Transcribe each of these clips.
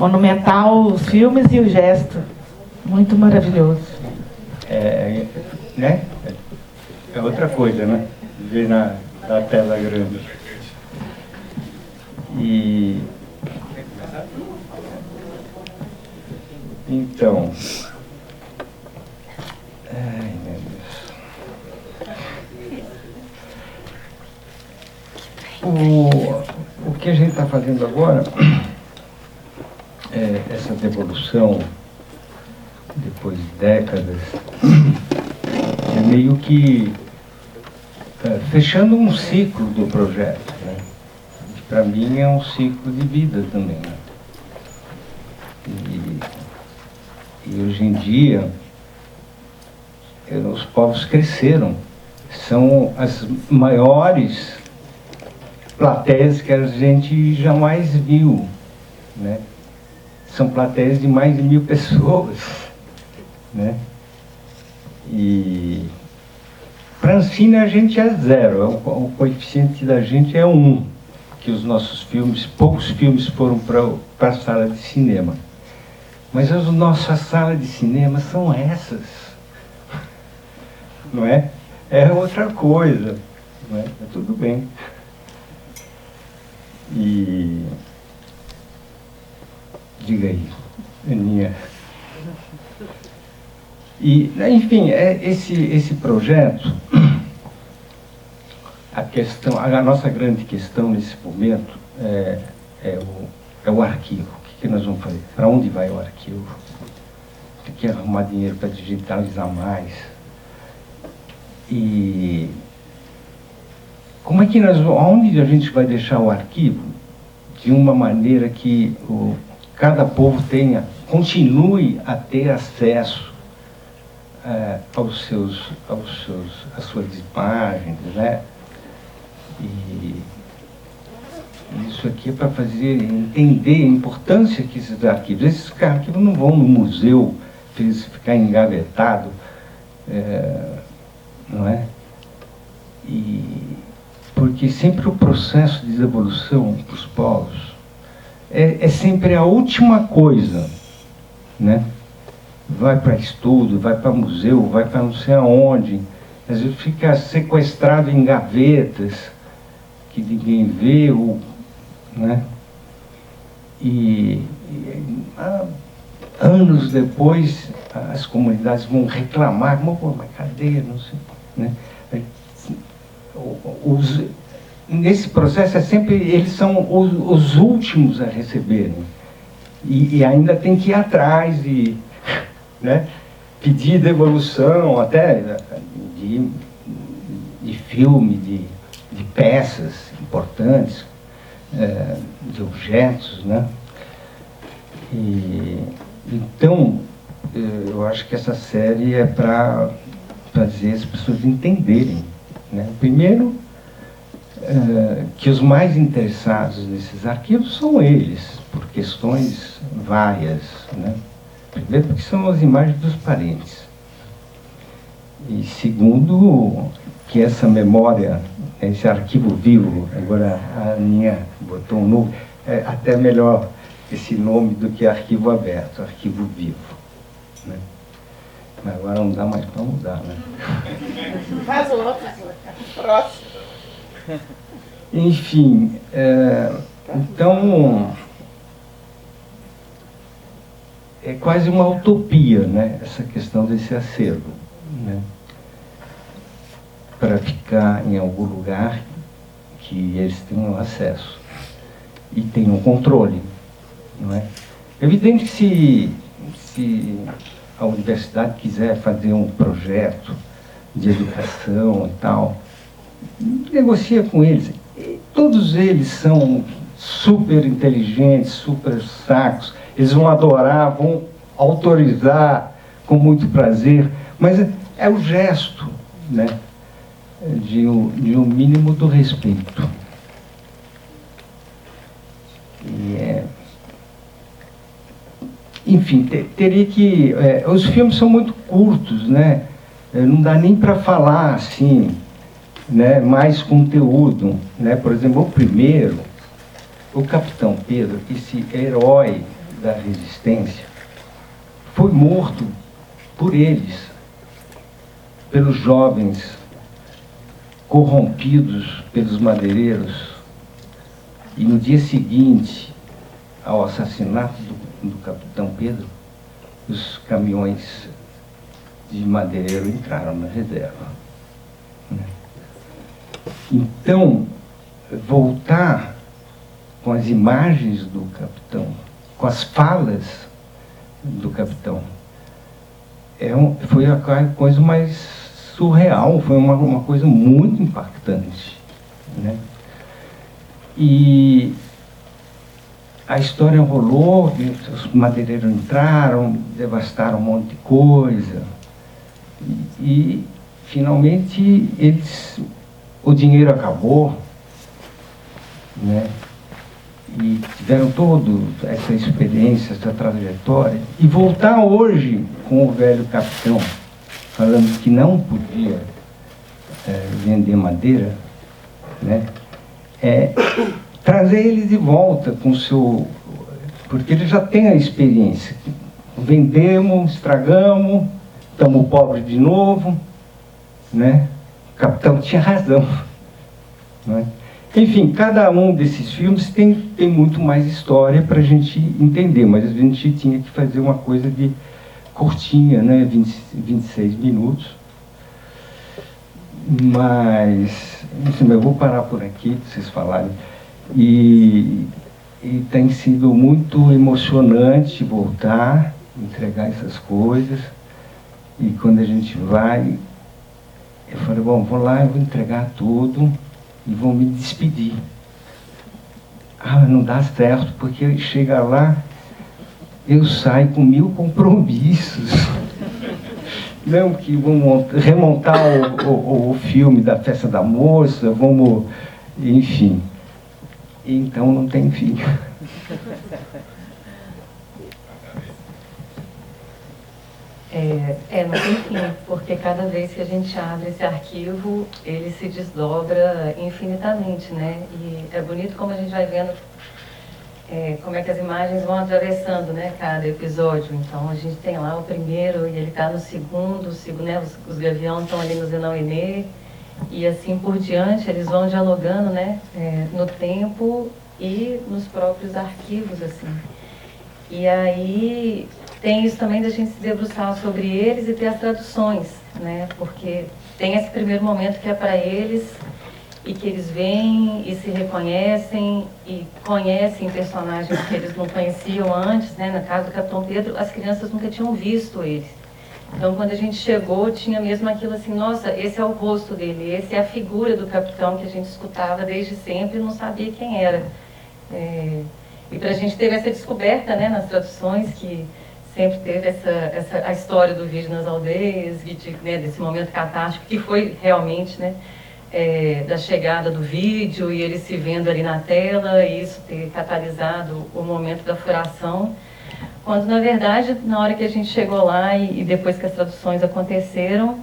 monumental, os filmes e o gesto. Muito maravilhoso. Né? É outra coisa, né? Ver na tela grande. E então, ai meu Deus. O que a gente está fazendo agora é essa devolução, depois de décadas, é meio que fechando um ciclo do projeto, né? Para mim é um ciclo de vida também, né? E hoje em dia os povos cresceram, são as maiores plateias que a gente jamais viu, né? São plateias de mais de 1000 pessoas, né? E para a Ancine a gente é 0, o coeficiente da gente é 1, que os nossos filmes, poucos filmes foram para a sala de cinema. Mas as nossas salas de cinema são essas, não é? É outra coisa, não é? É tudo bem. E diga aí, Aninha. E, enfim, esse projeto, a nossa grande questão nesse momento é o arquivo. O que nós vamos fazer? Para onde vai o arquivo? Tem que arrumar dinheiro para digitalizar mais. E como é que onde a gente vai deixar o arquivo de uma maneira que cada povo continue a ter acesso às suas imagens, né? E isso aqui é para fazer entender a importância que esses arquivos... Esses arquivos não vão no museu ficar engavetado, não é? Porque sempre o processo de devolução para os povos é sempre a última coisa, né? Vai para estudo, vai para museu, vai para não sei aonde, às vezes fica sequestrado em gavetas que ninguém vê, né? Anos depois as comunidades vão reclamar, mas cadê? Não sei, né? Nesse processo eles são os últimos a receberem e ainda tem que ir atrás né? Pedir devolução até de filme, de peças importantes, de objetos, né? Então, eu acho que essa série é para fazer as pessoas entenderem, né? Primeiro, que os mais interessados nesses arquivos são eles, por questões várias, né? Primeiro, porque são as imagens dos parentes. E segundo, que essa memória, esse arquivo vivo, agora a Aninha botou um novo, é até melhor esse nome do que arquivo aberto, arquivo vivo, né? Mas agora não dá mais para mudar, né? Faz o outro. Próximo. Enfim, então... é quase uma utopia, né, essa questão desse acervo, né, para ficar em algum lugar que eles tenham acesso e tenham controle, não é? É evidente que se a universidade quiser fazer um projeto de educação e tal, negocia com eles. E todos eles são super inteligentes, super sacos. Eles vão adorar, vão autorizar com muito prazer, mas é o gesto, né, de um mínimo do respeito. Enfim, teria que... os filmes são muito curtos, né? Não dá nem para falar assim, né, mais conteúdo, né? Por exemplo, o primeiro, o Capitão Pedro, esse herói da resistência foi morto por eles, pelos jovens corrompidos pelos madeireiros. E no dia seguinte ao assassinato do capitão Pedro, os caminhões de madeireiro entraram na reserva. Então, voltar com as imagens do capitão, com as falas do capitão, foi a coisa mais surreal, foi uma coisa muito impactante, né? E a história rolou, os madeireiros entraram, devastaram um monte de coisa, e finalmente o dinheiro acabou, né? E tiveram toda essa experiência, essa trajetória, e voltar hoje com o velho capitão falando que não podia vender madeira, né? Trazer ele de volta com o seu... Porque ele já tem a experiência. Vendemos, estragamos, estamos pobres de novo, né? O capitão tinha razão, né? Enfim, cada um desses filmes tem muito mais história para a gente entender, mas a gente tinha que fazer uma coisa de curtinha, né? 26 minutos. Mas, enfim, eu vou parar por aqui, para vocês falarem. E tem sido muito emocionante voltar, entregar essas coisas. E quando a gente vai, eu falei, bom, vou lá, eu vou entregar tudo e vou me despedir. Ah, não dá certo, porque chega lá, eu saio com 1000 compromissos. Não, que vamos remontar o filme da festa da moça, vamos, enfim. Então não tem fim. Não tem fim, porque cada vez que a gente abre esse arquivo, ele se desdobra infinitamente, né? E é bonito como a gente vai vendo como é que as imagens vão atravessando, né, cada episódio. Então a gente tem lá o primeiro e ele está no segundo, né, os gaviões estão ali no Zenão-Enê, e assim por diante, eles vão dialogando, né, no tempo e nos próprios arquivos, assim. E aí tem isso também da gente se debruçar sobre eles e ter as traduções, né, porque tem esse primeiro momento que é para eles e que eles veem e se reconhecem e conhecem personagens que eles não conheciam antes, né, no caso do Capitão Pedro, as crianças nunca tinham visto eles. Então, quando a gente chegou, tinha mesmo aquilo assim, nossa, esse é o rosto dele, esse é a figura do capitão que a gente escutava desde sempre e não sabia quem era. E para a gente teve essa descoberta, né, nas traduções, que sempre teve a história do vídeo nas aldeias, né, desse momento catártico, que foi realmente, né, da chegada do vídeo e ele se vendo ali na tela, e isso ter catalisado o momento da furação. Quando, na verdade, na hora que a gente chegou lá e depois que as traduções aconteceram,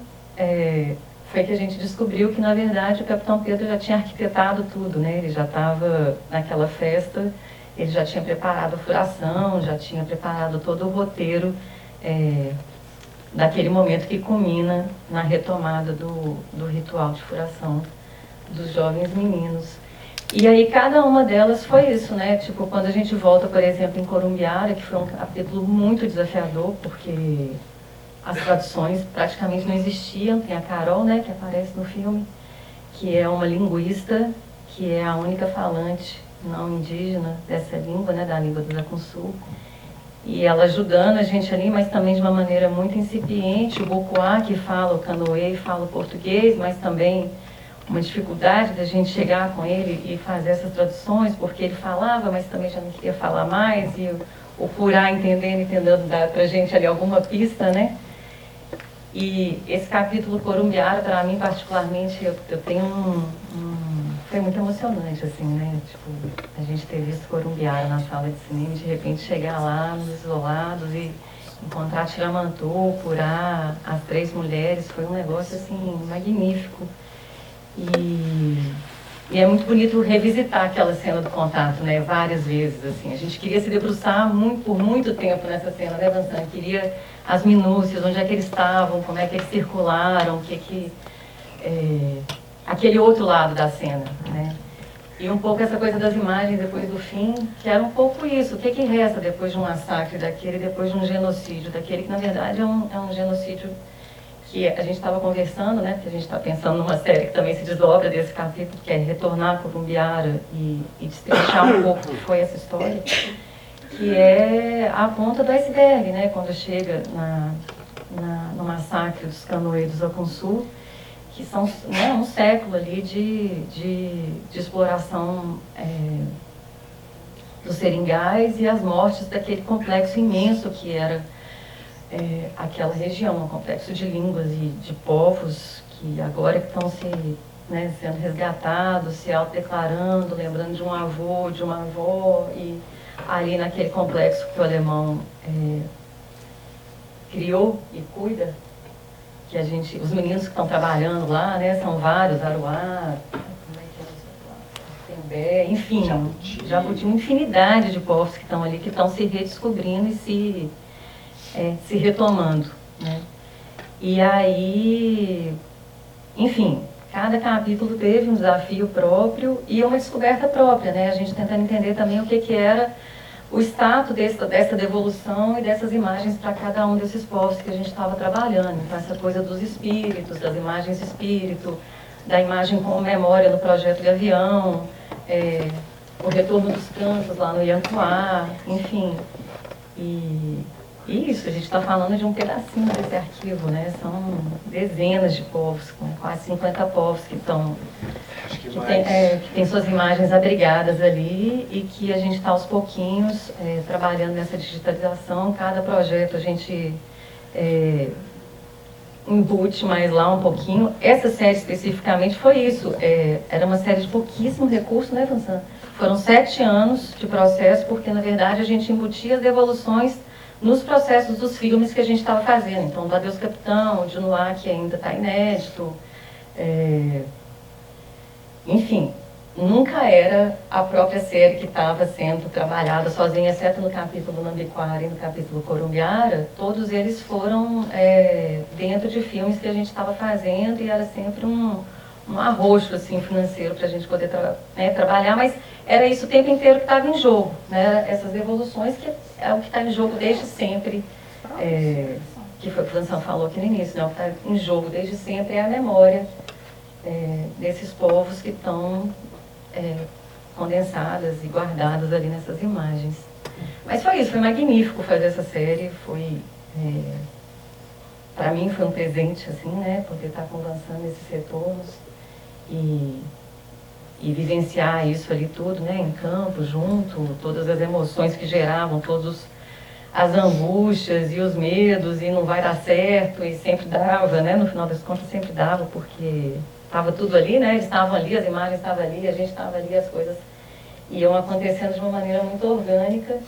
foi que a gente descobriu que, na verdade, o Capitão Pedro já tinha arquitetado tudo, né? Ele já estava naquela festa, ele já tinha preparado a furação, já tinha preparado todo o roteiro daquele momento que culmina na retomada do ritual de furação dos jovens meninos. E aí cada uma delas foi isso, né? Tipo, quando a gente volta, por exemplo, em Corumbiara, que foi um capítulo muito desafiador, porque as traduções praticamente não existiam. Tem a Carol, né, que aparece no filme, que é uma linguista, que é a única falante não indígena dessa língua, né, da língua do Jacuçu. E ela ajudando a gente ali, mas também de uma maneira muito incipiente. O Bocuá, que fala o canoê, fala o português, mas também uma dificuldade da gente chegar com ele e fazer essas traduções, porque ele falava, mas também já não queria falar mais, e o Curá tentando dar pra gente ali alguma pista, né? E esse capítulo Corumbiara, para mim particularmente, eu tenho foi muito emocionante, assim, né? Tipo, a gente ter visto Corumbiara na sala de cinema, e de repente chegar lá, nos isolados, e encontrar Tiramantô, Curá, as 3 mulheres, foi um negócio, assim, magnífico. E é muito bonito revisitar aquela cena do contato, né, várias vezes, assim. A gente queria se debruçar por muito tempo nessa cena, né, Vansan? Queria as minúcias, onde é que eles estavam, como é que eles circularam, aquele outro lado da cena, né? E um pouco essa coisa das imagens depois do fim, que era um pouco isso. O que resta depois de um massacre daquele, depois de um genocídio daquele, que na verdade é um genocídio que a gente estava conversando, né? Que a gente está pensando numa série que também se desdobra desse capítulo, que é retornar a Corumbiara e destrinchar um pouco o que foi essa história, que é a ponta do iceberg, né? Quando chega no massacre dos canoeiros ao Sul, que são, né, um século ali de exploração dos seringais e as mortes daquele complexo imenso que era aquela região, um complexo de línguas e de povos que agora estão sendo resgatados, se autodeclarando, lembrando de um avô, de uma avó, e ali naquele complexo que o alemão criou e cuida, que os meninos que estão trabalhando lá, né, são vários, Aruá, Tembé, enfim, Jabuti, uma infinidade de povos que estão ali, que estão se redescobrindo e se retomando, né? E aí, enfim, cada capítulo teve um desafio próprio e uma descoberta própria, né? A gente tentando entender também o que era o status dessa devolução e dessas imagens para cada um desses povos que a gente estava trabalhando. Então, essa coisa dos espíritos, das imagens de espírito, da imagem como memória no projeto Gavião, o retorno dos cantos lá no Iancuá, enfim. E isso, a gente está falando de um pedacinho desse arquivo, né? São dezenas de povos, quase 50 povos que tem suas imagens abrigadas ali e que a gente está aos pouquinhos trabalhando nessa digitalização. Cada projeto a gente embute mais lá um pouquinho. Essa série especificamente foi isso. Era uma série de pouquíssimo recurso, né, Vansan? Foram 7 anos de processo, porque na verdade a gente embutia as devoluções nos processos dos filmes que a gente estava fazendo. Então, do Adeus Capitão, de Noir, que ainda está inédito. Enfim, nunca era a própria série que estava sendo trabalhada sozinha, exceto no capítulo Nambiquara e no capítulo Corumbiara. Todos eles foram dentro de filmes que a gente estava fazendo e era sempre um arroxo assim, financeiro para a gente poder trabalhar, mas era isso o tempo inteiro que estava em jogo, né? Essas devoluções, que é o que está em jogo desde sempre, que foi o que o Vansan falou aqui no início, né? O que está em jogo desde sempre é a memória desses povos que estão condensadas e guardadas ali nessas imagens. Mas foi isso, foi magnífico fazer essa série, para mim foi um presente, assim, né? Poder estar conversando nesses retornos e vivenciar isso ali tudo, né, em campo, junto, todas as emoções que geravam, todas as angústias e os medos, e não vai dar certo, e sempre dava, né, no final das contas sempre dava, porque estava tudo ali, né, eles estavam ali, as imagens estavam ali, a gente estava ali, as coisas iam acontecendo de uma maneira muito orgânica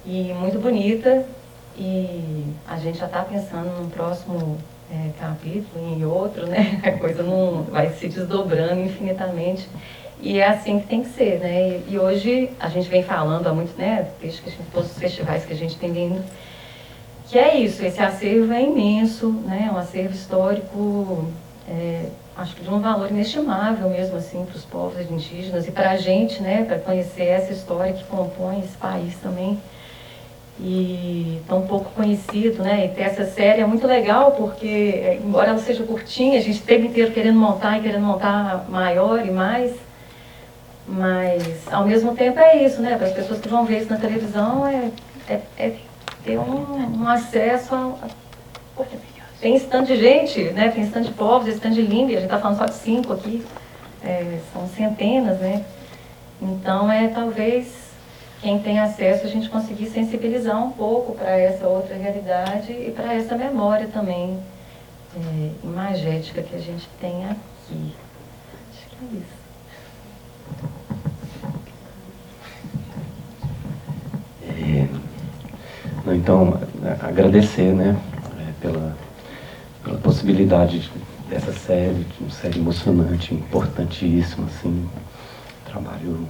e muito bonita, e a gente já está pensando num próximo capítulo, em outro, né? A coisa não vai se desdobrando infinitamente. E é assim que tem que ser, né? E hoje a gente vem falando há muito, né? Desde que todos os festivais que a gente tem vindo, que é isso, esse acervo é imenso, né? Um acervo histórico, acho que de um valor inestimável mesmo, assim, para os povos indígenas e para a gente, né? Para conhecer essa história que compõe esse país também. E tão pouco conhecido, né? E ter essa série é muito legal, porque, embora ela seja curtinha, a gente o tempo inteiro querendo montar e querendo montar maior e mais, mas, ao mesmo tempo, é isso, né? Para as pessoas que vão ver isso na televisão, ter um acesso porque tem esse tanto de gente, né? Tem esse tanto de povos, esse tanto de língua, a gente está falando só de 5 aqui, são centenas, né? Então, talvez quem tem acesso, a gente conseguir sensibilizar um pouco para essa outra realidade e para essa memória também imagética que a gente tem aqui. Acho que é isso. Então, agradecer, né, pela possibilidade dessa série, uma série emocionante, importantíssima, assim, um trabalho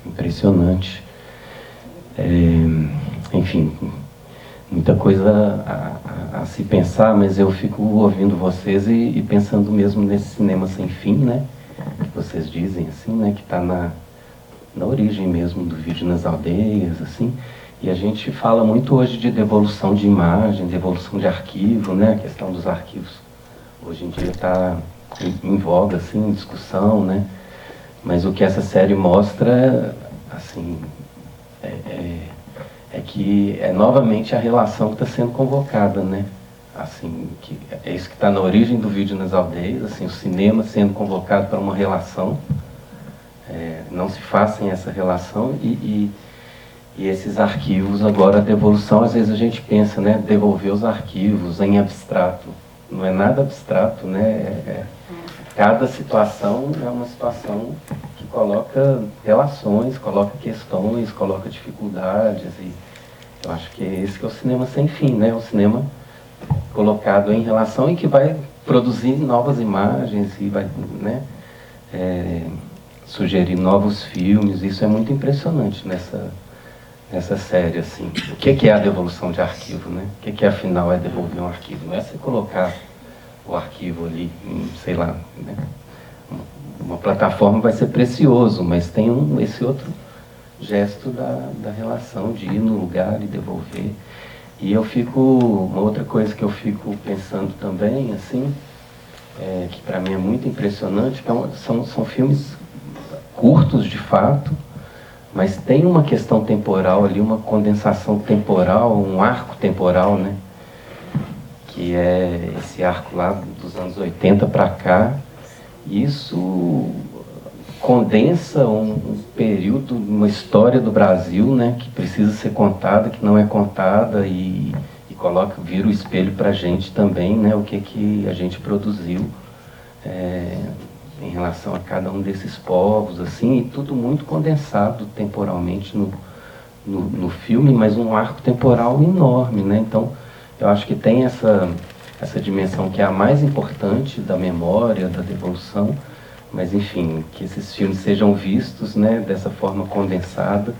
impressionante. Enfim, muita coisa a se pensar, mas eu fico ouvindo vocês e pensando mesmo nesse cinema sem fim, né? Que vocês dizem, assim, né? Que está na origem mesmo do vídeo nas aldeias, assim. E a gente fala muito hoje de devolução de imagem, devolução de arquivo, né? A questão dos arquivos hoje em dia está em voga, assim, em discussão, né? Mas o que essa série mostra, assim, é que é novamente a relação que está sendo convocada, né? Assim, que é isso que está na origem do vídeo nas aldeias, assim, o cinema sendo convocado para uma relação, não se faz sem essa relação e esses arquivos agora, a devolução, às vezes a gente pensa, né, devolver os arquivos em abstrato, não é nada abstrato, né? Cada situação é uma situação que coloca relações, coloca questões, coloca dificuldades, e eu acho que é esse que é o cinema sem fim, né? O cinema colocado em relação e que vai produzir novas imagens e vai, né, sugerir novos filmes. Isso é muito impressionante nessa série, assim. O que é a devolução de arquivo, né? O que afinal é devolver um arquivo? Não é você colocar o arquivo ali, sei lá, né? Uma plataforma vai ser precioso, mas tem esse outro gesto da relação de ir no lugar e devolver. E uma outra coisa que eu fico pensando também, assim, que para mim é muito impressionante, que são filmes curtos de fato, mas tem uma questão temporal ali, uma condensação temporal, um arco temporal, né? Que é esse arco lá dos anos 80 para cá. Isso condensa um período, uma história do Brasil, né, que precisa ser contada, que não é contada, e vira o espelho para a gente também, né, o que a gente produziu em relação a cada um desses povos, assim, e tudo muito condensado temporalmente no filme, mas um arco temporal enorme, né? Então, eu acho que tem essa dimensão que é a mais importante da memória, da devolução, mas enfim, que esses filmes sejam vistos, né, dessa forma condensada,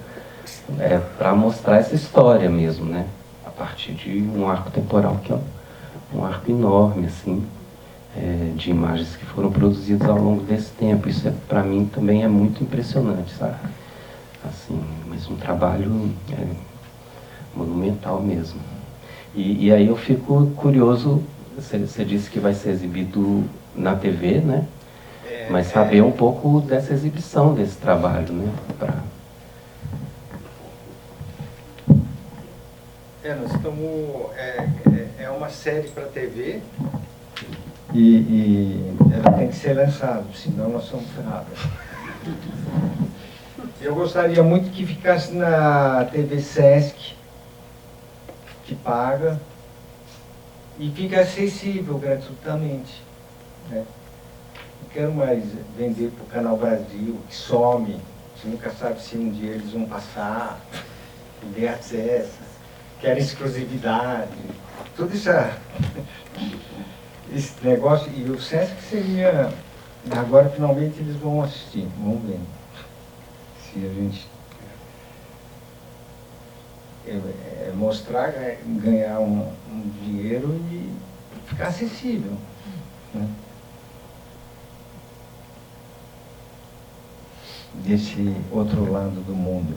para mostrar essa história mesmo, né, a partir de um arco temporal que é um arco enorme, assim, de imagens que foram produzidas ao longo desse tempo. Isso para mim também é muito impressionante, sabe? Assim, mas um trabalho monumental mesmo. E aí eu fico curioso, você disse que vai ser exibido na TV, né? Mas saber um pouco dessa exibição desse trabalho, né? Nós estamos... É uma série para TV e ela tem que ser lançada, senão nós somos ferrados. Eu gostaria muito que ficasse na TV Sesc, que paga, e fica acessível gratuitamente, né? Não quero mais vender para o Canal Brasil, que some, você nunca sabe se um dia eles vão passar, ninguém acessa, querem exclusividade, tudo isso, esse negócio. E o Sesc seria, agora finalmente eles vão assistir, vamos ver se a gente mostrar, ganhar um dinheiro e ficar acessível, né? Desse outro lado do mundo.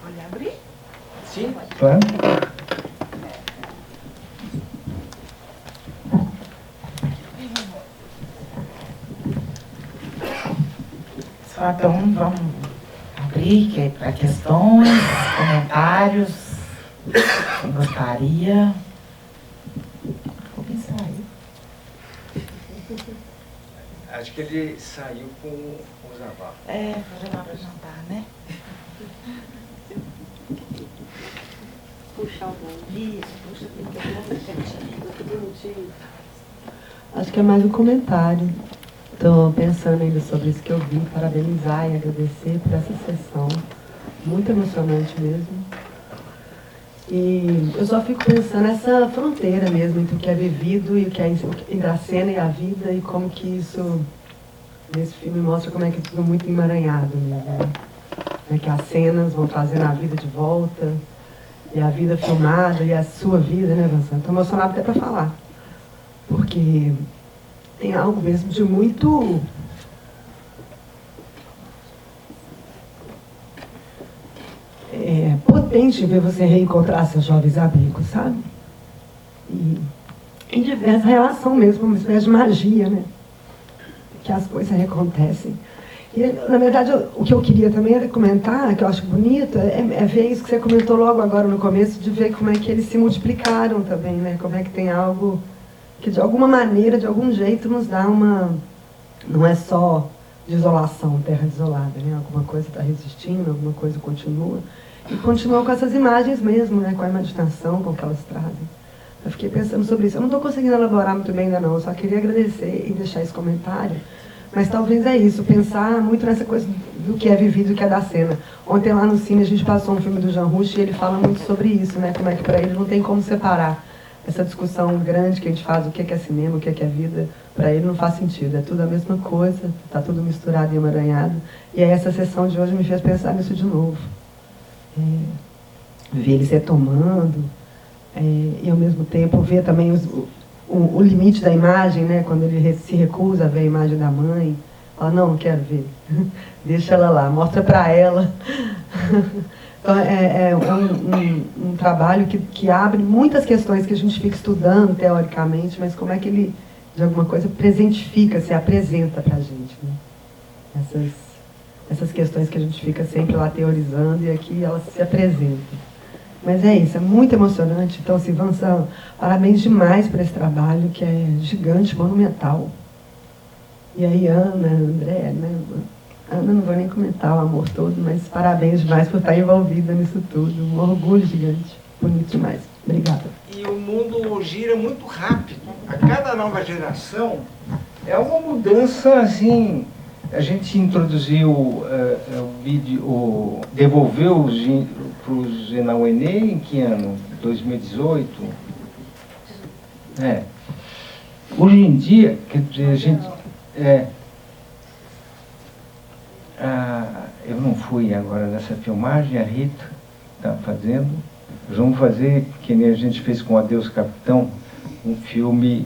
Pode abrir? Sim, claro. Só então vamos abrir para questões, comentários. Quem gostaria? Vou pensar aí. Acho que ele saiu com os abafos. Fazer para jantar, né? Puxar o bolo. Isso, puxa, porque eu vou bonitinho. Acho que é mais um comentário. Estou pensando ainda sobre isso que eu vi, parabenizar e agradecer por essa sessão, muito emocionante mesmo. E eu só fico pensando nessa fronteira mesmo entre o que é vivido e o que é entre a cena e a vida, e como que isso, nesse filme, mostra como é que é tudo muito emaranhado mesmo, né? Como é que as cenas vão trazendo a vida de volta, e a vida filmada, e a sua vida, né, Vincent? Estou emocionada até para falar, porque tem algo mesmo de muito... potente ver você reencontrar seus jovens amigos, sabe? E em diversa relação mesmo, uma espécie de magia, né? Que as coisas acontecem. E, na verdade, o que eu queria também era comentar, que eu acho bonito, é ver isso que você comentou logo agora no começo, de ver como é que eles se multiplicaram também, né? Como é que tem algo que, de alguma maneira, de algum jeito, nos dá uma... Não é só de isolação, terra desolada, né? Alguma coisa está resistindo, alguma coisa continua. E continua com essas imagens mesmo, né? Com a imaginação, com o que elas trazem. Eu fiquei pensando sobre isso. Eu não estou conseguindo elaborar muito bem ainda não, eu só queria agradecer e deixar esse comentário. Mas talvez é isso, pensar muito nessa coisa do que é vivido e do que é da cena. Ontem lá no cine a gente passou um filme do Jean Rouch e ele fala muito sobre isso, né? Como é que para ele não tem como separar essa discussão grande que a gente faz, o que é cinema, o que é vida, para ele não faz sentido. É tudo a mesma coisa, está tudo misturado e emaranhado. E aí essa sessão de hoje me fez pensar nisso de novo. Ver ele se retomando, e ao mesmo tempo ver também o limite da imagem, né? Quando ele se recusa a ver a imagem da mãe, fala, não quero ver, deixa ela lá, mostra para ela. Então é um trabalho que abre muitas questões que a gente fica estudando teoricamente, mas como é que ele, de alguma coisa, presentifica, se apresenta para a gente, né? Essas questões que a gente fica sempre lá teorizando, e aqui elas se apresentam. Mas é isso, é muito emocionante. Então, Vincent, parabéns demais por esse trabalho, que é gigante, monumental. E aí, Ana, André, né? Ana, não vou nem comentar o amor todo, mas parabéns demais por estar envolvida nisso tudo. Um orgulho gigante. Bonito demais. Obrigada. E o mundo gira muito rápido. A cada nova geração é uma mudança, assim... A gente introduziu o vídeo, devolveu para o Zenauenê em que ano? 2018? Hoje em dia, quer dizer, a gente... eu não fui agora nessa filmagem, a Rita está fazendo. Nós vamos fazer, que nem a gente fez com Adeus Capitão, um filme,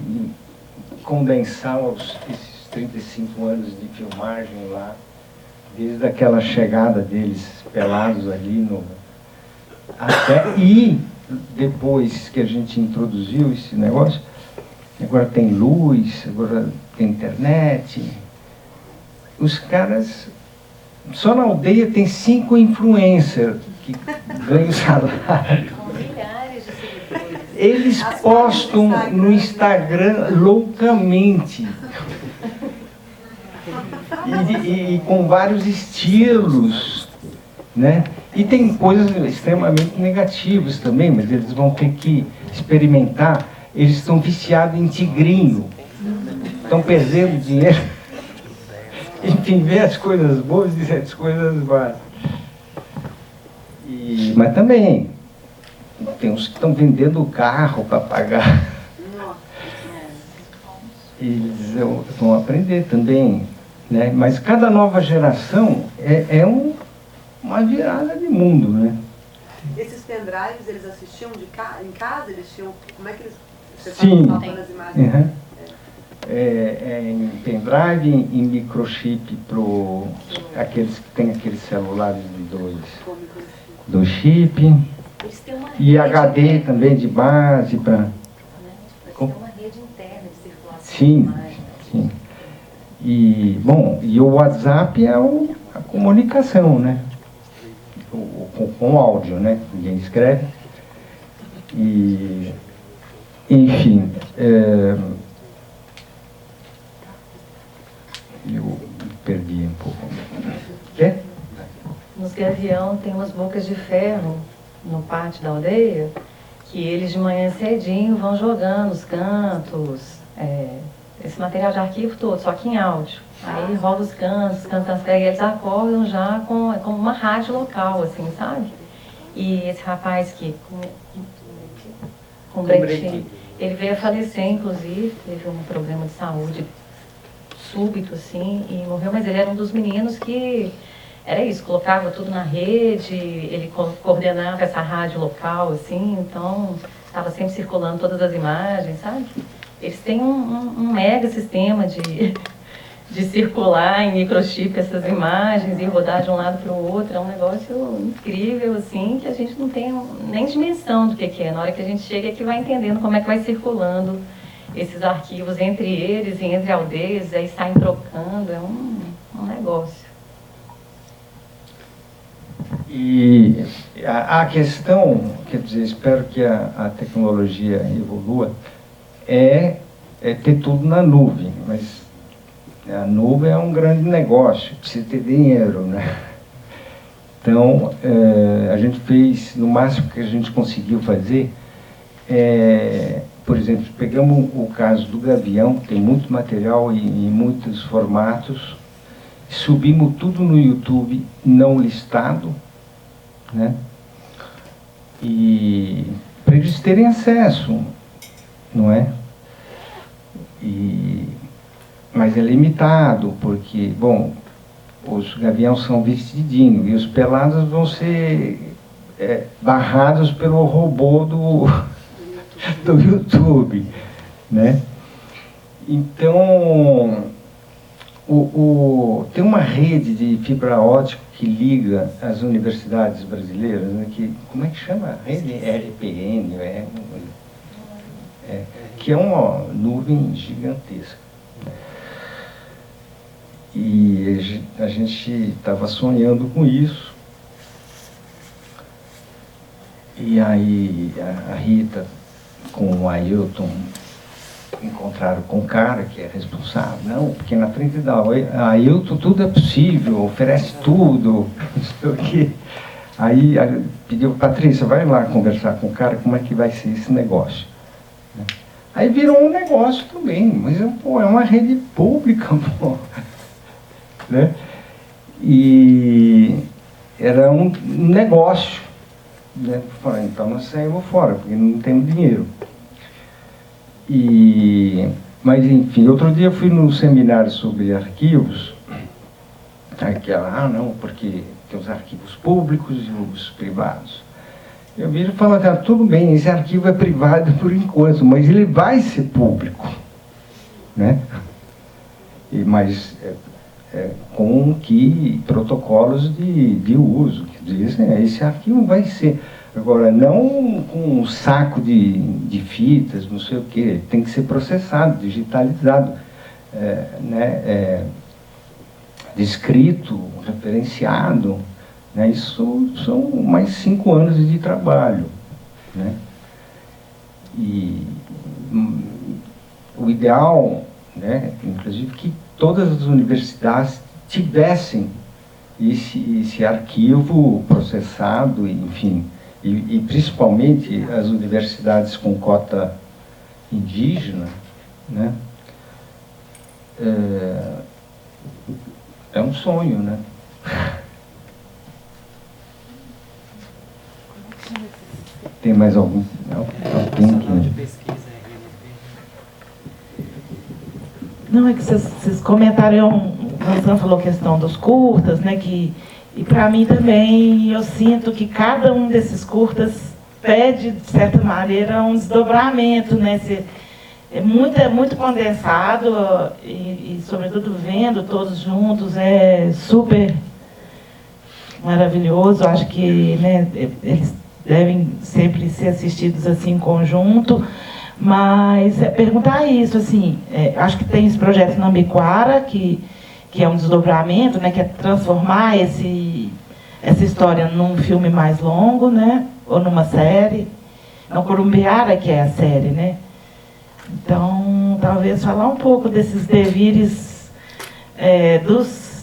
condensar esses 35 anos de filmagem lá, desde aquela chegada deles pelados ali e depois que a gente introduziu esse negócio, agora tem luz, agora tem internet. Os caras, só na aldeia tem 5 influencers que ganham salário. Com milhares de seguidores. Eles postam no Instagram loucamente. E com vários estilos, né? E tem coisas extremamente negativas também, mas eles vão ter que experimentar. Eles estão viciados em tigrinho, estão perdendo dinheiro. Enfim, ver as coisas boas e as coisas más. Mas também tem uns que estão vendendo o carro para pagar. Eles vão aprender também, né? Mas cada nova geração é uma virada de mundo, né? Esses pendrives, eles assistiam em casa? Eles tinham... Como é que eles... Sim. As imagens? Uhum. Em pendrive, em microchip para aqueles que têm aqueles celulares de dois chip. E HD também de base para... Tem uma rede interna de circulação. Sim, sim. E o WhatsApp é a comunicação, né? Com áudio, né? Ninguém escreve. E, enfim, eu me perdi um pouco. Quê? Nos Gavião tem umas bocas de ferro no pátio da aldeia, que eles de manhã cedinho vão jogando os cantos, esse material de arquivo todo, só que em áudio. Aí rola os cantos pegam, eles acordam já como uma rádio local, assim, sabe? E esse rapaz que com Brecht, ele veio a falecer, inclusive, teve um problema de saúde súbito, assim, e morreu, mas ele era um dos meninos que era isso, colocava tudo na rede, ele coordenava essa rádio local, assim, então estava sempre circulando todas as imagens, sabe? Eles têm um mega sistema de circular em microchip essas imagens e rodar de um lado para o outro. É um negócio incrível, assim, que a gente não tem nem dimensão do que é. Na hora que a gente chega é que vai entendendo como é que vai circulando esses arquivos entre eles e entre aldeias, aí saem trocando, é um negócio. E a questão, quer dizer, espero que a tecnologia evolua, é ter tudo na nuvem, mas a nuvem é um grande negócio, precisa ter dinheiro, né? Então, a gente fez, no máximo que a gente conseguiu fazer, por exemplo, pegamos o caso do Gavião, que tem muito material em muitos formatos, subimos tudo no YouTube não listado, né? E para eles terem acesso, não é? Mas é limitado, porque, bom, os gaviões são vestidinhos e os pelados vão ser barrados pelo robô do YouTube, né? Então, tem uma rede de fibra ótica que liga as universidades brasileiras, né, como é que chama? Rede RPN, que é uma nuvem gigantesca. E a gente estava sonhando com isso. E aí a Rita com o Ailton encontraram com o cara que é responsável. Não, porque na frente da Ailton tudo é possível, oferece tudo, não sei o quê. Aí pediu, Patrícia, vai lá conversar com o cara, como é que vai ser esse negócio. Aí virou um negócio também, mas pô, é uma rede pública, pô. Né? E era um negócio, né? Então nós saímos fora, porque não temos dinheiro. Mas enfim, outro dia eu fui num seminário sobre arquivos, não, porque tem os arquivos públicos e os privados. Eu vi ele falando, tudo bem, esse arquivo é privado por enquanto, mas ele vai ser público, né? Mas com protocolos de uso, que dizem, esse arquivo vai ser. Agora, não com um saco de fitas, não sei o quê, tem que ser processado, digitalizado, descrito, referenciado, né? Isso são mais 5 anos de trabalho, né? E o ideal, né, inclusive, que todas as universidades tivessem esse arquivo processado, enfim, e principalmente as universidades com cota indígena, né? É um sonho, né? Tem mais algum? Não, tem que... Não, é que vocês comentaram, o Nansan falou a questão dos curtas, né, e para mim também, eu sinto que cada um desses curtas pede, de certa maneira, um desdobramento, né, é muito condensado e, sobretudo, vendo todos juntos, é super maravilhoso. Acho que, né, eles devem sempre ser assistidos assim em conjunto. Mas perguntar isso, assim, acho que tem esse projeto na Ambiquara, que é um desdobramento, né, que é transformar essa história num filme mais longo, né, ou numa série. Não, Corumbiara, que é a série, né. Então, talvez falar um pouco desses devires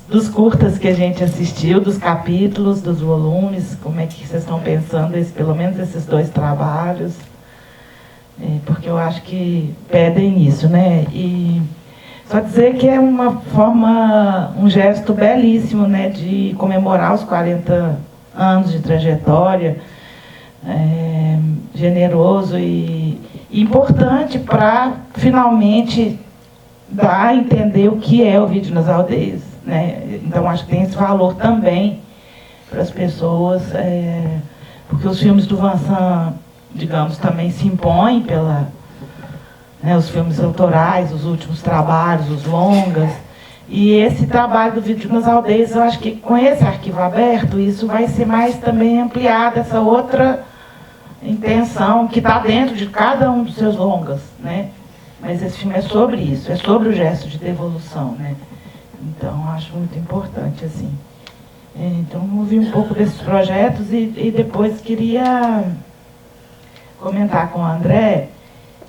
dos curtas que a gente assistiu, dos capítulos, dos volumes, como é que vocês estão pensando, pelo menos esses 2 trabalhos. Porque eu acho que pedem isso, né? E só dizer que é uma forma, um gesto belíssimo, né, de comemorar os 40 anos de trajetória, generoso e importante para finalmente dar a entender o que é o vídeo nas aldeias, né? Então acho que tem esse valor também para as pessoas, porque os filmes do Vincent, digamos, também se impõem pela, né, os filmes autorais, os últimos trabalhos, os longas, e esse trabalho do vídeo nas aldeias, eu acho que com esse arquivo aberto, isso vai ser mais também ampliado, essa outra intenção que está dentro de cada um dos seus longas, né? Mas esse filme é sobre isso, é sobre o gesto de devolução, né? Então, acho muito importante, assim. Então, ouvi um pouco desses projetos e depois queria comentar com o André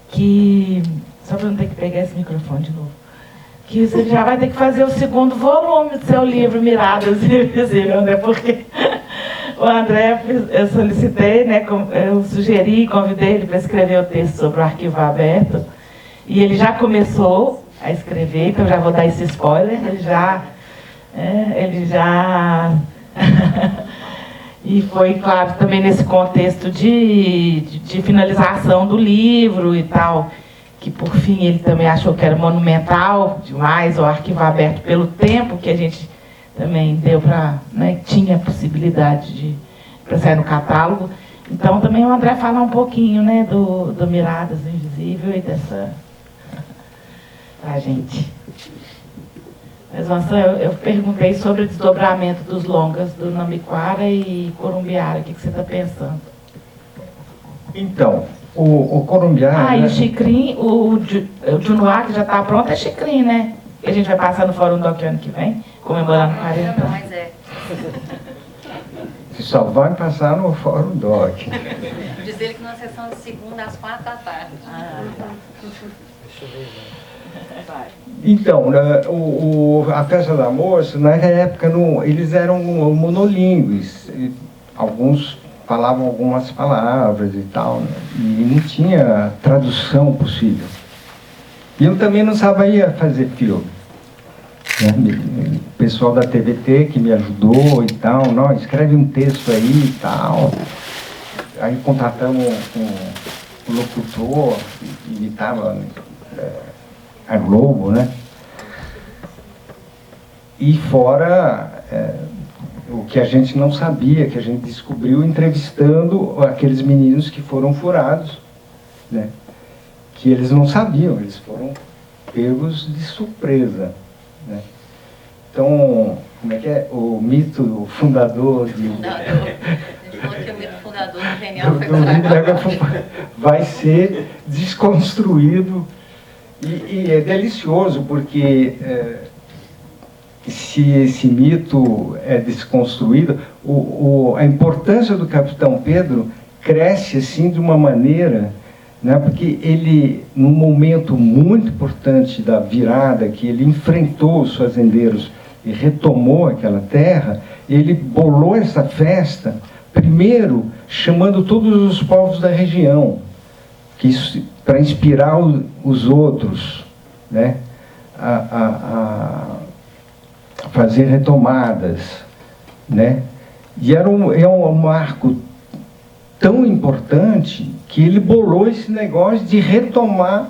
que, só para não ter que pegar esse microfone de novo, que você já vai ter que fazer o segundo volume do seu livro, Miradas Invisíveis, André, porque o André, eu solicitei, né, eu sugeri, convidei ele para escrever o texto sobre o arquivo aberto, e ele já começou a escrever, então eu já vou dar esse spoiler, ele já e foi, claro, também nesse contexto de finalização do livro e tal, que por fim ele também achou que era monumental demais o arquivo aberto pelo tempo que a gente também deu para, né, tinha possibilidade para sair no catálogo. Então também o André falar um pouquinho, né, do Miradas Invisível e dessa a gente. Mas, eu perguntei sobre o desdobramento dos longas do Nambiquara e Corumbiara. O que você está pensando? Então, o Corumbiara... E o Chicrim, o Junuá, que já está pronto, é Chicrim, né? Que a gente vai passar no Fórum do ano que vem, comemorando 40 anos. Mas é. Você só vai passar no Fórum Doc. Diz ele que numa sessão de segunda às 4 da tarde. Deixa eu ver, Vai. Então, a Festa da Moça, na época, eles eram monolíngues. Alguns falavam algumas palavras e tal, né? E não tinha tradução possível. E eu também não sabia fazer filme. Né? O pessoal da TVT que me ajudou e tal, não, escreve um texto aí e tal. Aí contratamos um locutor que imitava a Globo, né? E fora o que a gente não sabia, que a gente descobriu entrevistando aqueles meninos que foram furados, né? Que eles não sabiam, eles foram pegos de surpresa, né? Então, como é que é? O mito, o fundador de... Fundador. A gente falou que o mito fundador do Genial foi vai ser desconstruído e é delicioso, porque se esse mito é desconstruído, a importância do Capitão Pedro cresce assim de uma maneira, né, porque ele, num momento muito importante da virada, que ele enfrentou os fazendeiros e retomou aquela terra, ele bolou essa festa, primeiro chamando todos os povos da região, para inspirar os outros, né, a fazer retomadas, né? E é um marco tão importante que ele bolou esse negócio de retomar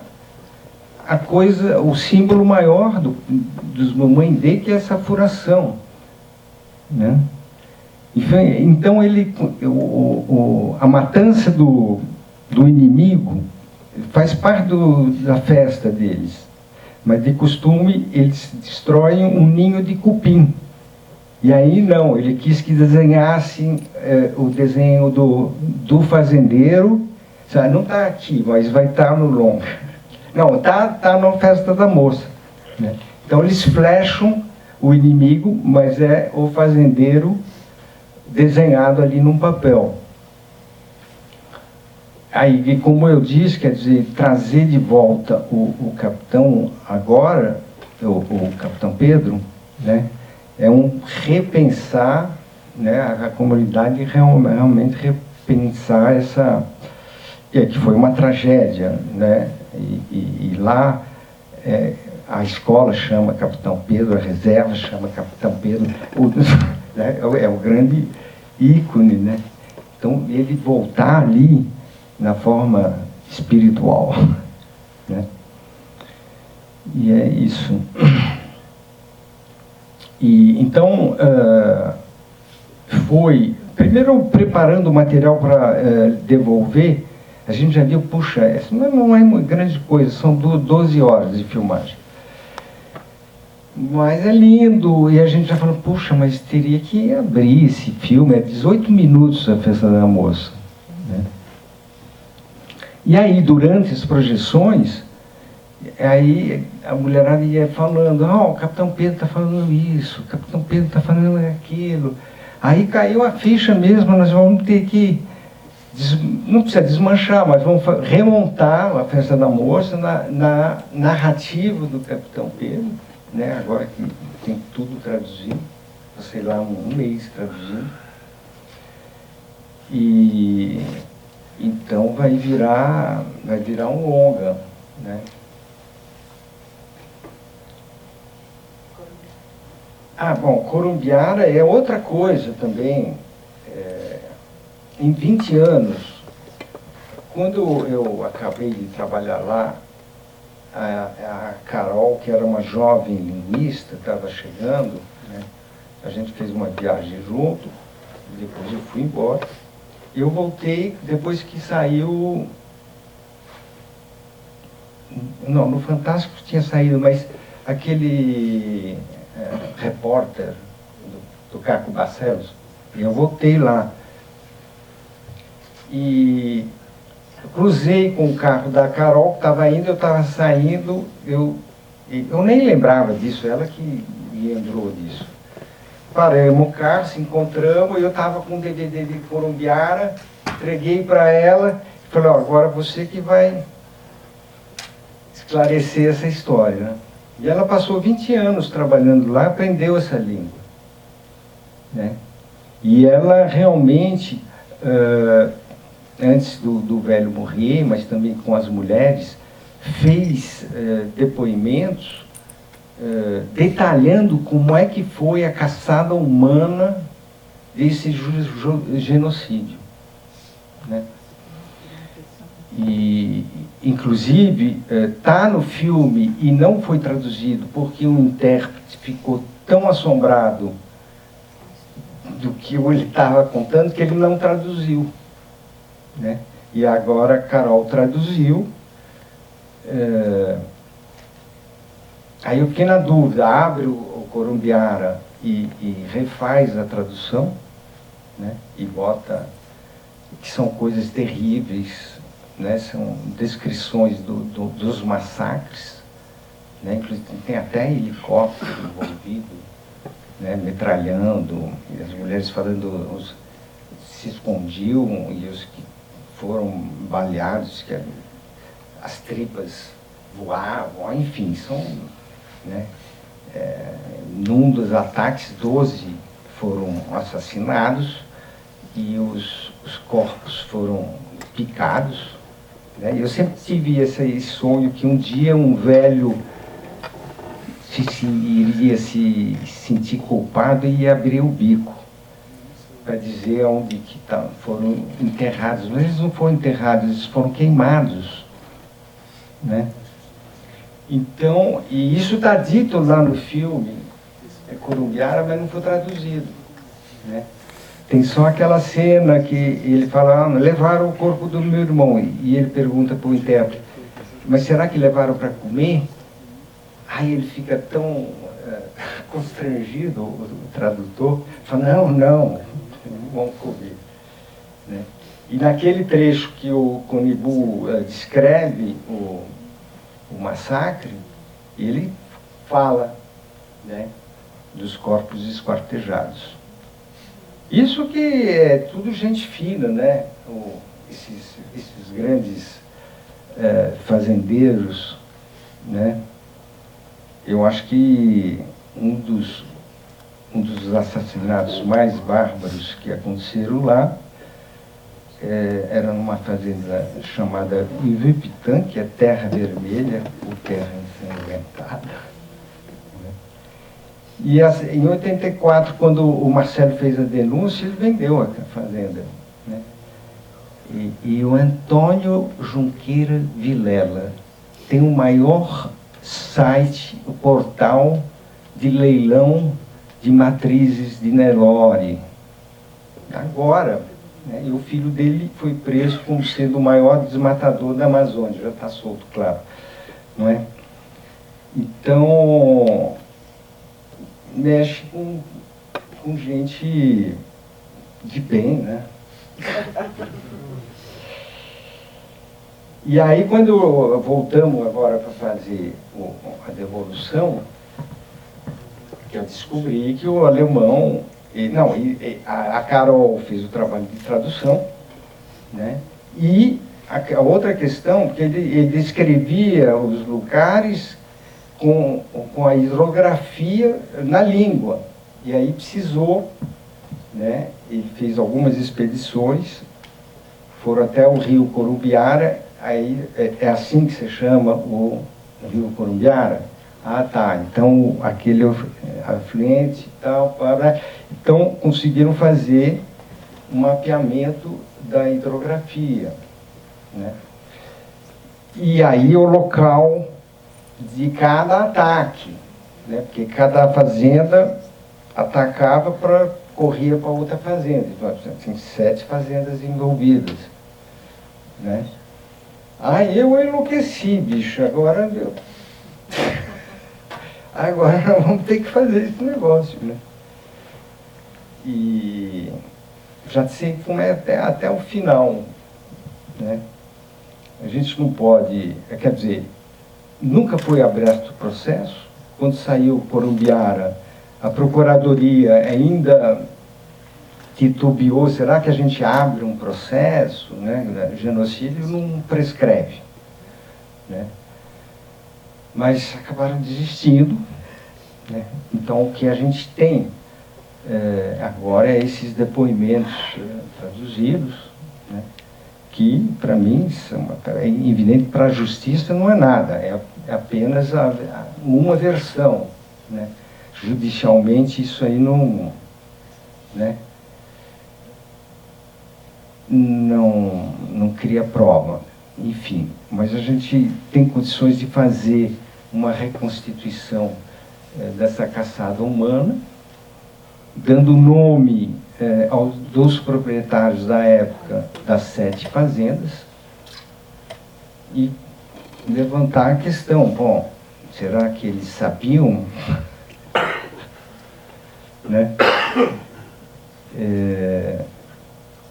a coisa, o símbolo maior dos Mamãe-Dê, que é essa furação, né? Então a matança do inimigo faz parte da festa deles, mas de costume eles destroem um ninho de cupim. E aí não, ele quis que desenhassem o desenho do fazendeiro, sabe? Não está aqui, mas vai estar no longa. Não, está na Festa da Moça, né? Então eles flecham o inimigo, mas é o fazendeiro desenhado ali num papel. Aí, como eu disse, quer dizer, trazer de volta o capitão agora, o Capitão Pedro, né, é um repensar, né, a comunidade realmente repensar essa, que foi uma tragédia, né, e lá a escola chama Capitão Pedro, a reserva chama Capitão Pedro, né, é o grande ícone, né? Então, ele voltar ali na forma espiritual, né? E é isso. E, então, foi... Primeiro, preparando o material para devolver, a gente já viu, puxa, isso não é uma grande coisa, são 12 horas de filmagem. Mas é lindo, e a gente já falou, puxa, mas teria que abrir esse filme, é 18 minutos a Festa da Moça, né? E aí, durante as projeções, aí a mulherada ia falando, o Capitão Pedro está falando isso, o Capitão Pedro está falando aquilo. Aí caiu a ficha mesmo, nós vamos ter que, não precisa desmanchar, mas vamos remontar a Festa da Moça na narrativa do Capitão Pedro, né? Agora que tem tudo traduzido, sei lá, um mês traduzindo. E então vai virar um longa, né? Bom, Corumbiara é outra coisa também. Em 20 anos, quando eu acabei de trabalhar lá, a Carol, que era uma jovem linguista, estava chegando, né? A gente fez uma viagem junto, depois eu fui embora. Eu voltei depois que saiu... Não, no Fantástico tinha saído, mas aquele repórter do Caco Barcelos, eu voltei lá. E cruzei com o carro da Carol, que estava indo, eu estava saindo, eu nem lembrava disso, ela que me lembrou disso. Paramos o carro, se encontramos, e eu estava com um DVD de Corumbiara, entreguei para ela, e falei, agora você que vai esclarecer essa história, né? E ela passou 20 anos trabalhando lá, aprendeu essa língua, né? E ela realmente... antes do velho morrer, mas também com as mulheres, fez depoimentos detalhando como é que foi a caçada humana desse genocídio, né? E, inclusive, está no filme e não foi traduzido porque o intérprete ficou tão assombrado do que ele estava contando que ele não traduziu, né? E agora a Carol traduziu. Aí eu fiquei na dúvida, abre o Corumbiara e refaz a tradução, né? E bota que são coisas terríveis, né? São descrições dos massacres, né? Inclusive tem até helicóptero envolvido, né? Metralhando, e as mulheres falando, se escondiam, e os que foram baleados, que as tripas voavam, enfim, são, né? Num dos ataques, 12 foram assassinados e os corpos foram picados, né? E eu sempre tive esse sonho que um dia um velho iria se sentir culpado e ia abrir o bico para dizer onde que foram enterrados. Mas eles não foram enterrados, eles foram queimados, né? Então, e isso está dito lá no filme, Corumbiara, mas não foi traduzido, né? Tem só aquela cena que ele fala, levaram o corpo do meu irmão, e ele pergunta para o intérprete, mas será que levaram para comer? Aí ele fica tão constrangido, o tradutor, fala, não vão comer, né? E naquele trecho que o Conibu descreve o massacre, ele fala, né, dos corpos esquartejados. Isso que é tudo gente fina, né? Esses grandes fazendeiros, né? Eu acho que um dos assassinatos mais bárbaros que aconteceram lá era numa fazenda chamada Ivipitã, que é terra vermelha, ou terra ensanguentada. E em 84, quando o Marcelo fez a denúncia, ele vendeu a fazenda. né? E o Antônio Junqueira Vilela tem o maior site, o portal de leilão de matrizes de Nelore. Agora, né, e o filho dele foi preso como sendo o maior desmatador da Amazônia, já está solto, claro. Não é? Então, mexe com gente de bem, né? E aí, quando voltamos agora para fazer a devolução, que eu descobri que o alemão... a Carol fez o trabalho de tradução, né? E a outra questão, que ele descrevia os lugares com a hidrografia na língua. E aí precisou, né? Ele fez algumas expedições, foram até o rio Corumbiara, aí é assim que se chama o rio Corumbiara? Ah, tá, então aquele afluente e tal, então conseguiram fazer um mapeamento da hidrografia, né? E aí o local de cada ataque, né? Porque cada fazenda atacava corria para outra fazenda. Tem 7 fazendas envolvidas, né? Aí eu enlouqueci, bicho, agora nós vamos ter que fazer esse negócio, né? E já sei como é até o final, né? A gente não pode, quer dizer, nunca foi aberto o processo. Quando saiu Corumbiara, a Procuradoria ainda titubeou, será que a gente abre um processo, né? Genocídio não prescreve, né? Mas acabaram desistindo, né? Então o que a gente tem agora é esses depoimentos traduzidos, né? Que para mim é evidente, para a justiça não é nada, é apenas uma versão, né? Judicialmente isso aí não, né? Não cria prova, enfim, mas a gente tem condições de fazer uma reconstituição dessa caçada humana, dando nome dos proprietários da época das 7 fazendas e levantar a questão, bom, será que eles sabiam, né?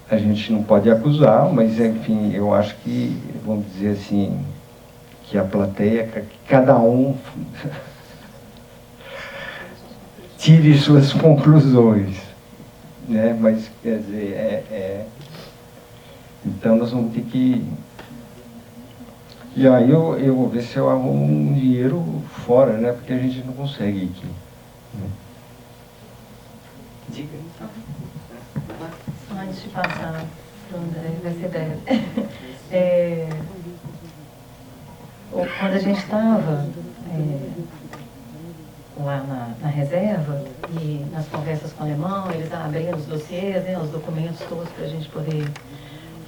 A gente não pode acusar, mas enfim, eu acho que, vamos dizer assim, que a plateia, que cada um tire suas conclusões, né? Mas, quer dizer, então nós vamos ter que... E aí eu vou ver se eu arrumo um dinheiro fora, né? Porque a gente não consegue aqui, né? Diga. Antes de passar para o André, vai ser breve. Quando a gente estava lá na reserva, e nas conversas com o alemão, eles abrindo os dossiês, né, os documentos todos para a gente poder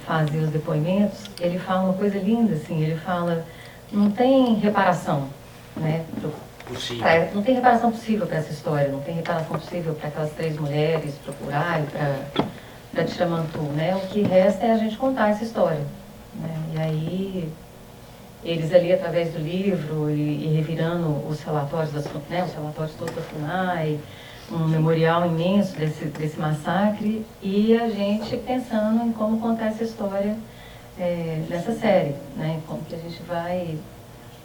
fazer os depoimentos, ele fala uma coisa linda, assim, ele fala, não tem reparação, né? Não tem reparação possível para essa história, não tem reparação possível para aquelas 3 mulheres procurarem, para Tiramantu, né? O que resta é a gente contar essa história, né? E aí, eles ali, através do livro e revirando os relatórios, né, os relatórios todos da FUNAI, um memorial imenso desse massacre, e a gente pensando em como contar essa história nessa série, né? Como que a gente vai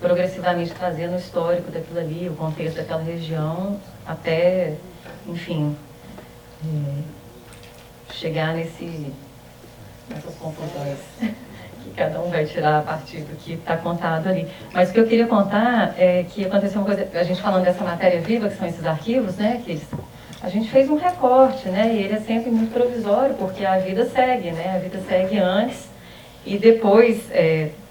progressivamente trazendo o histórico daquilo ali, o contexto daquela região, até, enfim, chegar nessas conclusões que cada um vai tirar a partir do que está contado ali. Mas o que eu queria contar é que aconteceu uma coisa, a gente falando dessa matéria viva, que são esses arquivos, né, a gente fez um recorte, né, e ele é sempre muito provisório, porque a vida segue, né, a vida segue antes e depois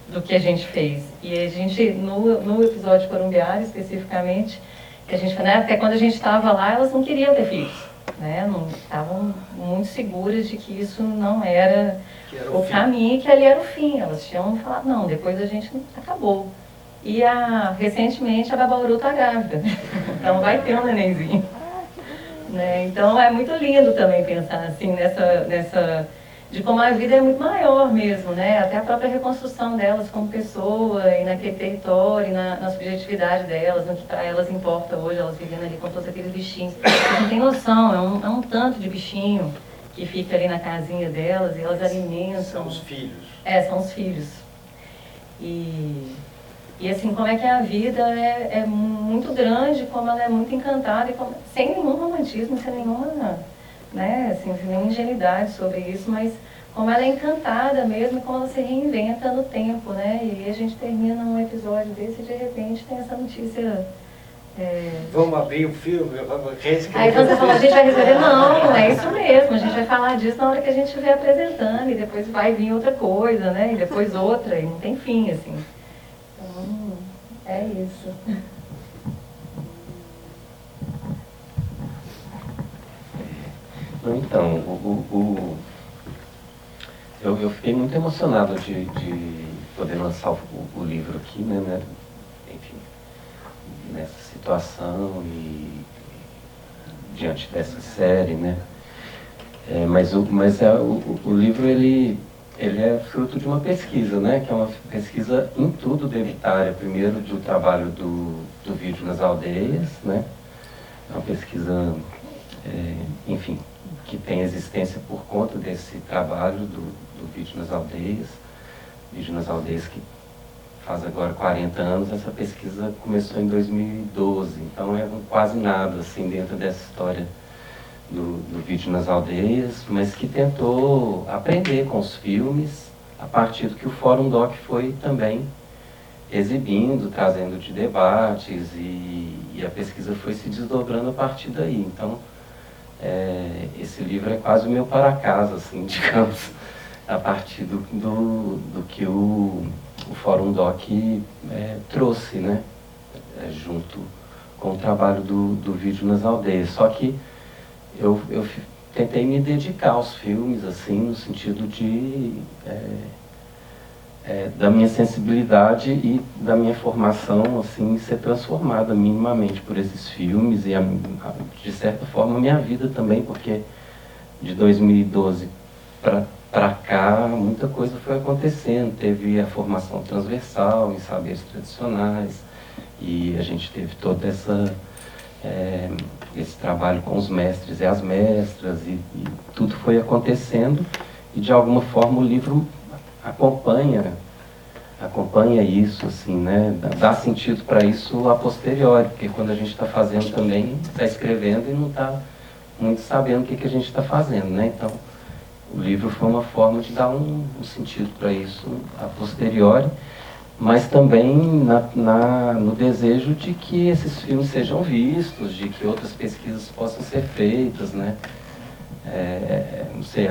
do que a gente fez. E a gente, no episódio Corumbiara, especificamente, que a gente, né, até quando a gente estava lá, elas não queriam ter filhos. né? Não estavam muito seguras de que isso não era o caminho, que ali era o fim. Elas tinham falado, não, depois a gente acabou. E recentemente a Babauru está grávida, então vai ter um nenenzinho. Né? Então é muito lindo também pensar assim de como a vida é muito maior mesmo, né? Até a própria reconstrução delas como pessoa e naquele território, na subjetividade delas, no que para elas importa hoje, elas vivendo ali com todos aqueles bichinhos. Você não tem noção, é um tanto de bichinho que fica ali na casinha delas e elas alimentam. São os filhos. São os filhos. E assim, como é que a vida é muito grande, como ela é muito encantada, e sem nenhum romantismo, sem nenhuma, né, assim, sem nenhuma ingenuidade sobre isso, mas como ela é encantada mesmo, e como ela se reinventa no tempo, né? E a gente termina um episódio desse e de repente tem essa notícia. Vamos abrir o filme, vamos reescrever. Aí você falou, a gente vai reescrever? Não, é isso mesmo, a gente vai falar disso na hora que a gente estiver apresentando, e depois vai vir outra coisa, né? E depois outra, e não tem fim, assim. Então, é isso. Então, eu fiquei muito emocionado de poder lançar o livro aqui, né? Enfim, nessa situação e diante dessa série, né? Mas o livro, ele é fruto de uma pesquisa, né? Que é uma pesquisa em tudo debitária. Primeiro, do trabalho do vídeo nas aldeias, né? É uma pesquisa, enfim, que tem existência por conta desse trabalho do vídeo nas aldeias. Vídeo nas aldeias que faz agora 40 anos, essa pesquisa começou em 2012, então é quase nada assim dentro dessa história do vídeo nas aldeias, mas que tentou aprender com os filmes a partir do que o Fórum Doc foi também exibindo, trazendo de debates, e a pesquisa foi se desdobrando a partir daí. Então, esse livro é quase o meu para-casa, assim, digamos, a partir do que o Fórum Doc trouxe, né, junto com o trabalho do vídeo nas aldeias. Só que eu tentei me dedicar aos filmes, assim, no sentido de da minha sensibilidade e da minha formação, assim, ser transformada minimamente por esses filmes e, de certa forma, a minha vida também, porque de 2012 para cá, muita coisa foi acontecendo. Teve a formação transversal em saberes tradicionais, e a gente teve toda esse trabalho com os mestres e as mestras, e tudo foi acontecendo, e de alguma forma o livro acompanha isso, assim, né? Dá sentido para isso a posteriori, porque quando a gente está fazendo também, está escrevendo e não está muito sabendo o que a gente está fazendo, né? Então, o livro foi uma forma de dar um sentido para isso a posteriori, mas também no desejo de que esses filmes sejam vistos, de que outras pesquisas possam ser feitas, né? Não sei,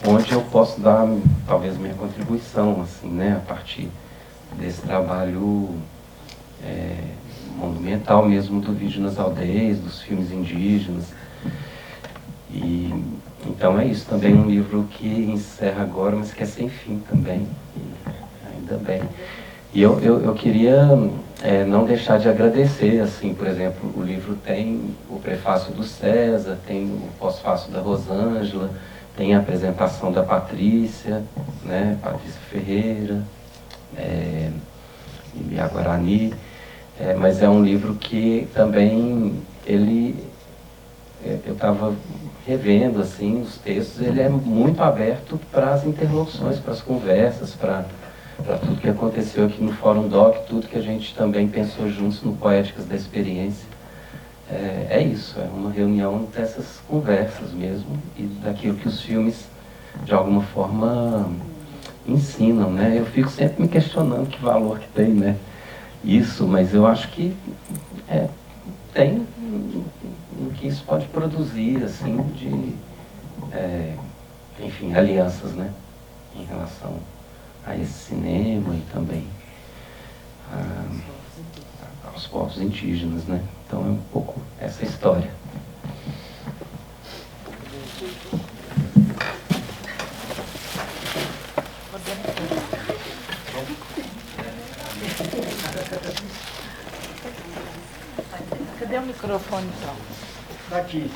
onde eu posso dar talvez minha contribuição, assim, né? A partir desse trabalho monumental mesmo do vídeo nas aldeias, dos filmes indígenas. E então é isso, também um livro que encerra agora, mas que é sem fim também, e ainda bem. E eu queria não deixar de agradecer, assim, por exemplo, o livro tem o prefácio do César, tem o pós-fácio da Rosângela, tem a apresentação da Patrícia, né, Patrícia Ferreira, e a Guarani, mas é um livro que também eu estava revendo, assim, os textos, ele é muito aberto para as interlocuções, para as conversas, para tudo que aconteceu aqui no Fórum Doc, tudo que a gente também pensou juntos no Poéticas da Experiência. É isso, é uma reunião dessas conversas mesmo, e daquilo que os filmes, de alguma forma, ensinam, né? Eu fico sempre me questionando que valor que tem, né? Isso, mas eu acho que tem o que isso pode produzir, assim, de, enfim, alianças, né? Em relação a esse cinema e também aos povos indígenas, né? Então é um pouco essa história. Cadê o microfone, então? Está aqui.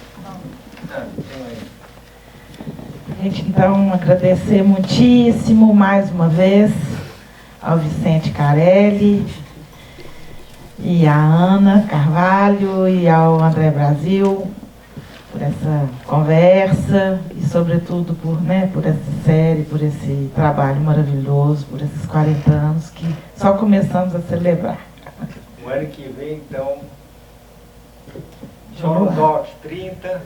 Gente, então, agradecer muitíssimo mais uma vez ao Vicente Carelli e à Ana Carvalho e ao André Brasil por essa conversa e, sobretudo, por essa série, por esse trabalho maravilhoso, por esses 40 anos que só começamos a celebrar. O ano que vem, então, John Dodge 30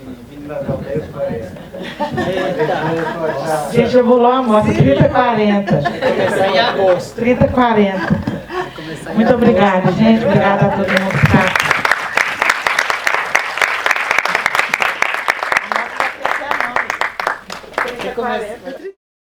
e Vida Natal 10, 40. Gente, eu vou lá, moça, 30 e 40. 30 e 40. Muito obrigada, gente. Obrigada a todo mundo que está aqui. 30 e 40.